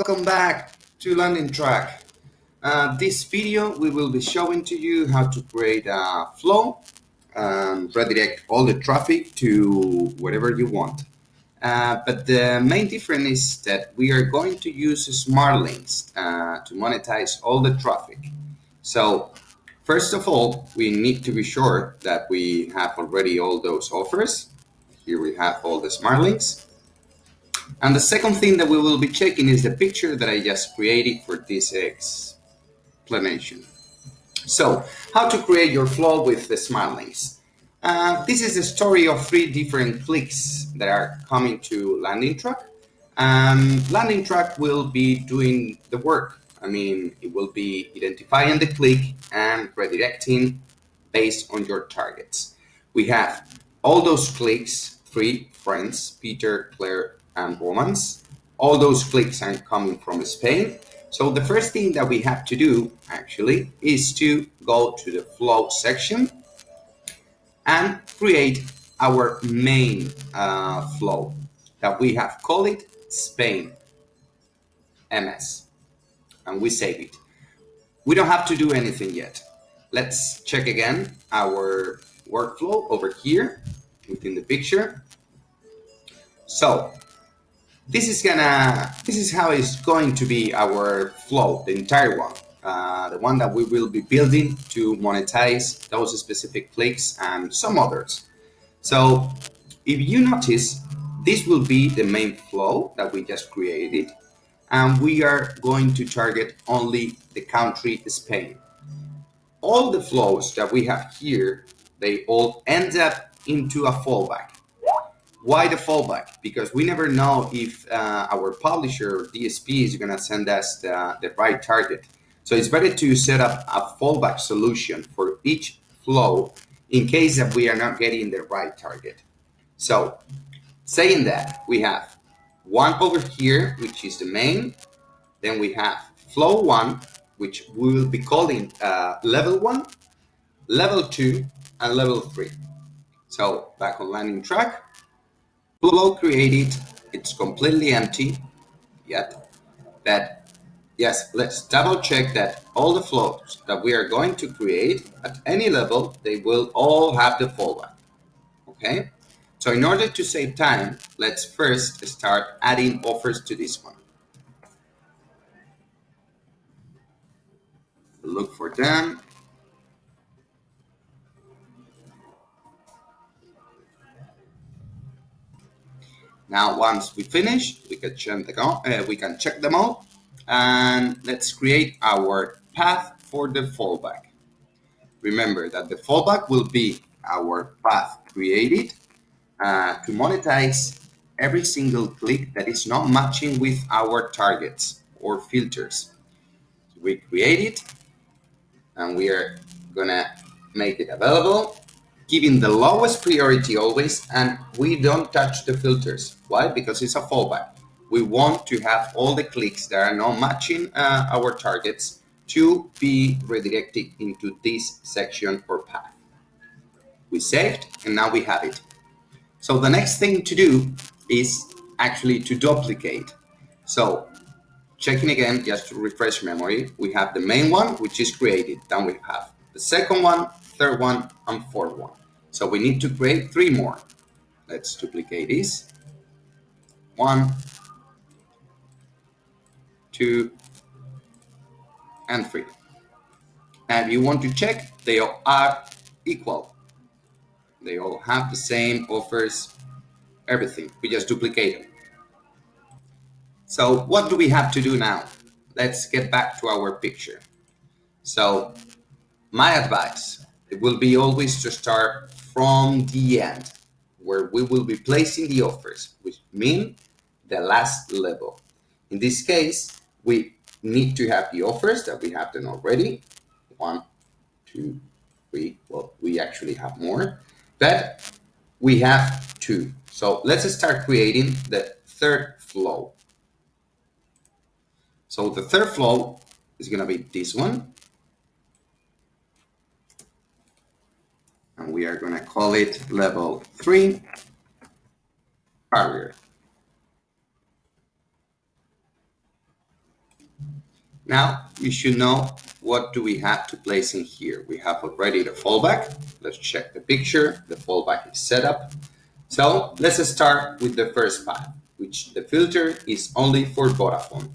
Welcome back to LandingTrack. This video we will be showing to you how to create a flow and redirect all the traffic to wherever you want. But the main difference is that we are going to use smart links to monetize all the traffic. So first of all, we need to be sure that we have already all those offers. Here we have all the smart links. And the second thing that we will be checking is the picture that I just created for this explanation. So, how to create your flow with the smart links. This is a story of 3 different clicks that are coming to LandingTrack. LandingTrack will be doing the work. It will be identifying the click and redirecting based on your targets. We have all those clicks, 3 friends, Peter, Claire, and Romance. All those clicks are coming from Spain. So the first thing that we have to do actually is to go to the flow section and create our main flow that we have called it Spain MS, and we save it. We don't have to do anything yet. Let's check again our workflow over here within the picture. So this is how it's going to be our flow, the entire one, the one that we will be building to monetize those specific clicks and some others. So if you notice, this will be the main flow that we just created, and we are going to target only the country Spain. All the flows that we have here, they all end up into a fallback. Why the fallback? Because we never know if our publisher or DSP is going to send us the right target. So it's better to set up a fallback solution for each flow in case that we are not getting the right target. So saying that, we have one over here, which is the main. Then we have flow 1, which we will be calling level 1, level 2, and level 3. So back on LandingTrack, flow created, it's completely empty yet. But yes, let's double check that all the flows that we are going to create at any level, they will all have the fallback. Okay, so in order to save time, let's first start adding offers to this one. Look for them. Now, once we finish, we can check them all, and let's create our path for the fallback. Remember that the fallback will be our path created to monetize every single click that is not matching with our targets or filters. So we create it, and we are gonna make it available, giving the lowest priority always, and we don't touch the filters. Why? Because it's a fallback. We want to have all the clicks that are not matching our targets to be redirected into this section or path. We saved, and now we have it. So the next thing to do is actually to duplicate. So checking again, just to refresh memory, we have the main one, which is created. Then we have the second one, third one, and fourth one. So we need to create 3 more. Let's duplicate this. 1, 2, and 3. And if you want to check, they all are equal. They all have the same offers, everything. We just duplicate them. So what do we have to do now? Let's get back to our picture. So my advice, it will be always to start from the end, where we will be placing the offers, which mean the last level. In this case, we need to have the offers that we have them already. 1, 2, 3. Well, we actually have more, but we have 2. So let's start creating the third flow. So the third flow is going to be this one. And we are going to call it level 3 barrier. Now you should know what do we have to place in here. We have already the fallback. Let's check the picture. The fallback is set up. So let's start with the first path, which the filter is only for Vodafone.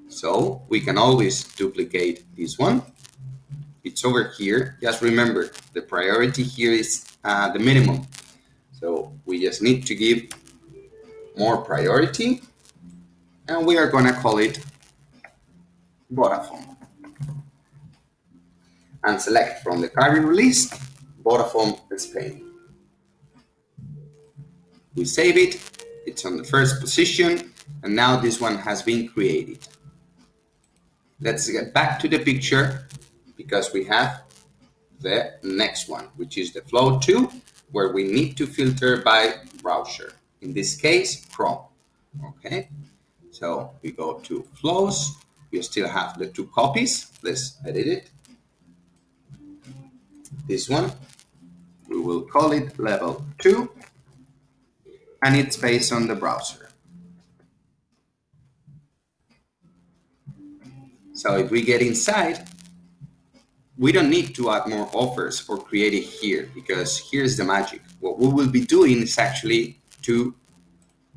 So we can always duplicate this one. It's over here. Just remember, the priority here is the minimum. So we just need to give more priority, and we are going to call it Vodafone. And select from the current release, Vodafone Spain. We save it, it's on the first position, and now this one has been created. Let's get back to the picture because we have the next one, which is the flow 2, where we need to filter by browser. In this case, Chrome. Okay, so we go to flows. We still have the 2 copies. Let's edit it. This one, we will call it level 2, and it's based on the browser. So if we get inside, we don't need to add more offers or create it here, because here's the magic. What we will be doing is actually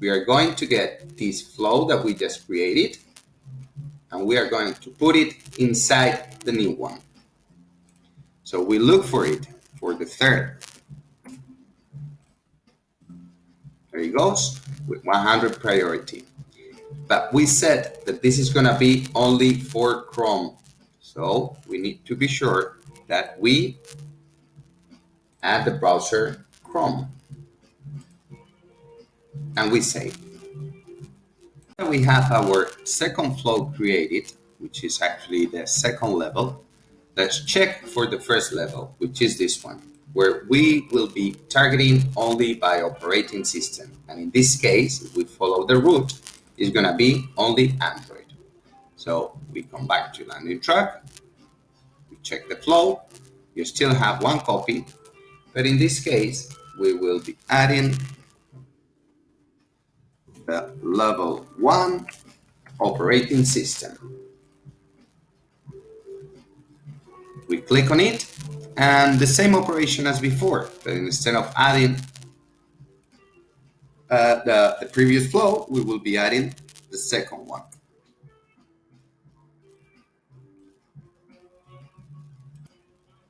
we are going to get this flow that we just created, and we are going to put it inside the new one. So we look for it for the third. There it goes with 100 priority. But we said that this is going to be only for Chrome. So we need to be sure that we add the browser Chrome. And we save. We have our second flow created, which is actually the second level. Let's check for the first level, which is this one, where we will be targeting only by operating system. And in this case, if we follow the route, it's going to be only Android. So we come back to LandingTrack, we check the flow, you still have 1 copy, but in this case, we will be adding the level 1 operating system. We click on it, and the same operation as before, but instead of adding the previous flow, we will be adding the second one.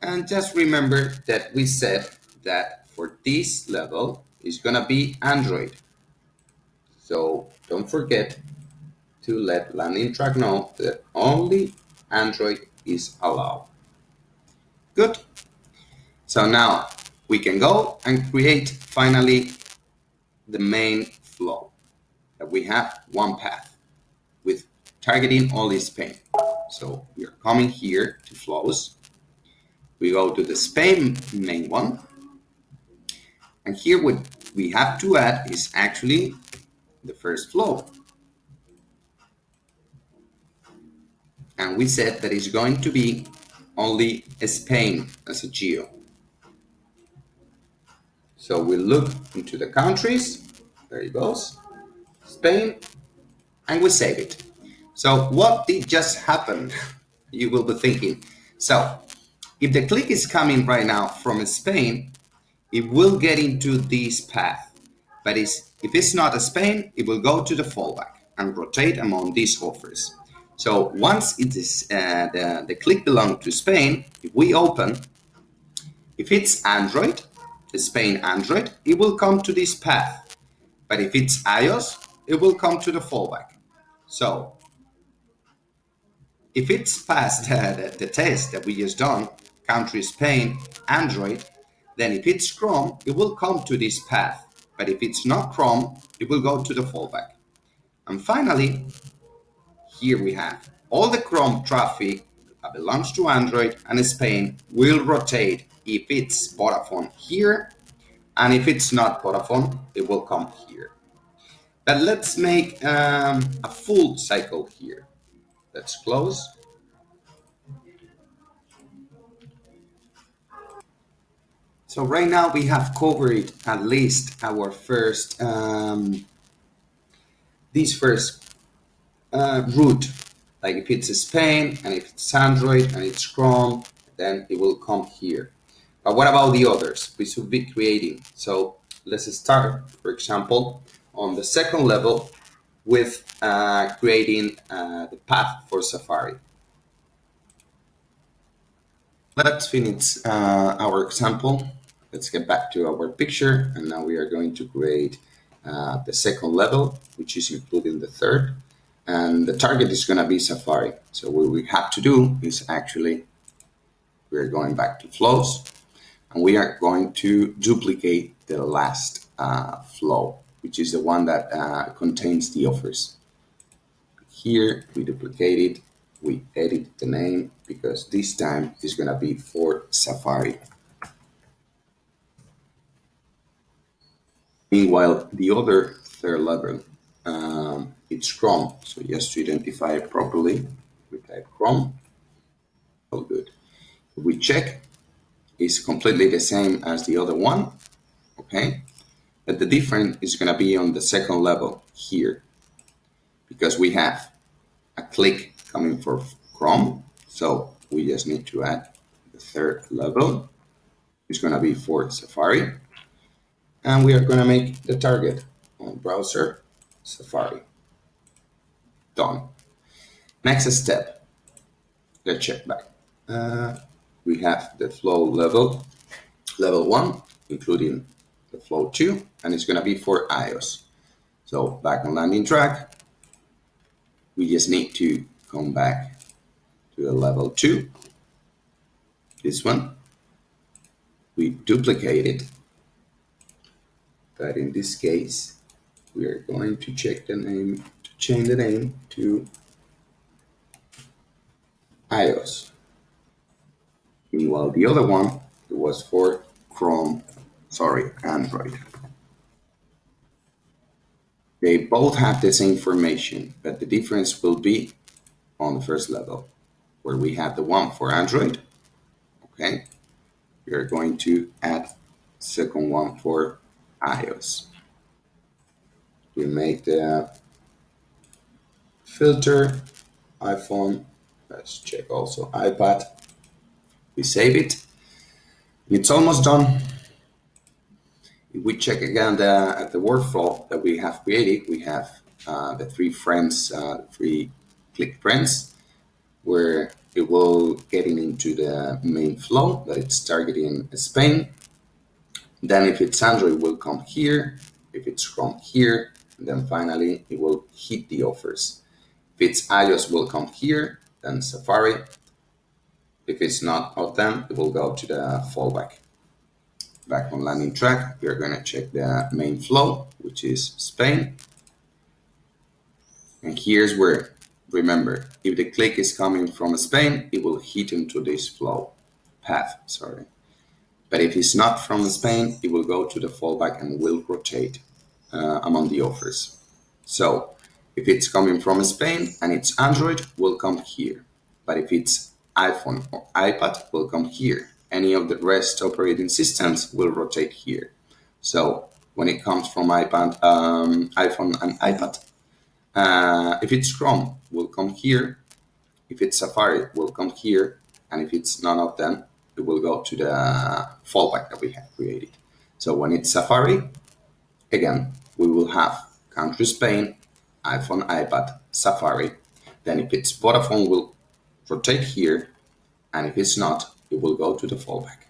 And just remember that we said that for this level, it's going to be Android. So don't forget to let LandingTrack know that only Android is allowed. Good. So now we can go and create finally the main flow. That we have 1 path with targeting only Spain. So we are coming here to flows. We go to the Spain main one. And here what we have to add is actually the first flow. And we said that it's going to be only Spain as a geo. So we look into the countries, there it goes, Spain, and we save it. So what did just happen? You will be thinking. So if the click is coming right now from Spain, it will get into this path. But if it's not a Spain, it will go to the fallback and rotate among these offers. So once it is the click belongs to Spain, if we open, if it's Android, the Spain Android, it will come to this path. But if it's iOS, it will come to the fallback. So if it's past the test that we just done, country Spain, Android, then if it's Chrome, it will come to this path. But if it's not Chrome, it will go to the fallback. And finally, here we have all the Chrome traffic that belongs to Android and Spain will rotate if it's Vodafone here, and if it's not Vodafone, it will come here. But let's make a full cycle here. Let's close. So right now we have covered at least our first, these first root. Like if it's Spain and if it's Android and it's Chrome, then it will come here. But what about the others we should be creating? So let's start, for example, on the second level with creating the path for Safari. Let's finish our example. Let's get back to our picture, and now we are going to create the second level, which is including the third, and the target is going to be Safari. So what we have to do is actually we're going back to flows, and we are going to duplicate the last flow, which is the one that contains the offers. Here we duplicate it, we edit the name because this time is going to be for Safari. Meanwhile, the other third level, it's Chrome. So just to identify it properly, we type Chrome. All good. If we check, it's completely the same as the other one. Okay, but the difference is going to be on the second level here because we have a click coming for Chrome. So we just need to add the third level. It's going to be for Safari. And we are going to make the target on browser Safari. Done. Next step. Let's check back. We have the flow level 1, including the flow 2, and it's going to be for iOS. So back on LandingTrack, we just need to come back to the level 2. This one. We duplicate it. But in this case, we are going to check the name, to change the name to iOS. Meanwhile, the other one it was for Android. They both have the same information, but the difference will be on the first level, where we have the one for Android. Okay, we are going to add second one for iOS. We make the filter iPhone. Let's check also iPad. We save it. It's almost done. If we check again at the workflow that we have created, we have the three click friends, where it will getting into the main flow that it's targeting Spain. Then if it's Android, it will come here. If it's Chrome, here. And then finally, it will hit the offers. If it's iOS, it will come here. Then Safari. If it's not of them, it will go to the fallback. Back on LandingTrack, we are going to check the main flow, which is Spain. And here's where, remember, if the click is coming from Spain, it will hit into this path. But if it's not from Spain, it will go to the fallback and will rotate among the offers. So if it's coming from Spain and it's Android, will come here. But if it's iPhone or iPad, will come here. Any of the rest operating systems will rotate here. So when it comes from iPhone and iPad, if it's Chrome, will come here. If it's Safari, will come here. And if it's none of them, it will go to the fallback that we have created. So when it's Safari, again, we will have country Spain, iPhone, iPad, Safari. Then if it's Vodafone, will rotate here. And if it's not, it will go to the fallback.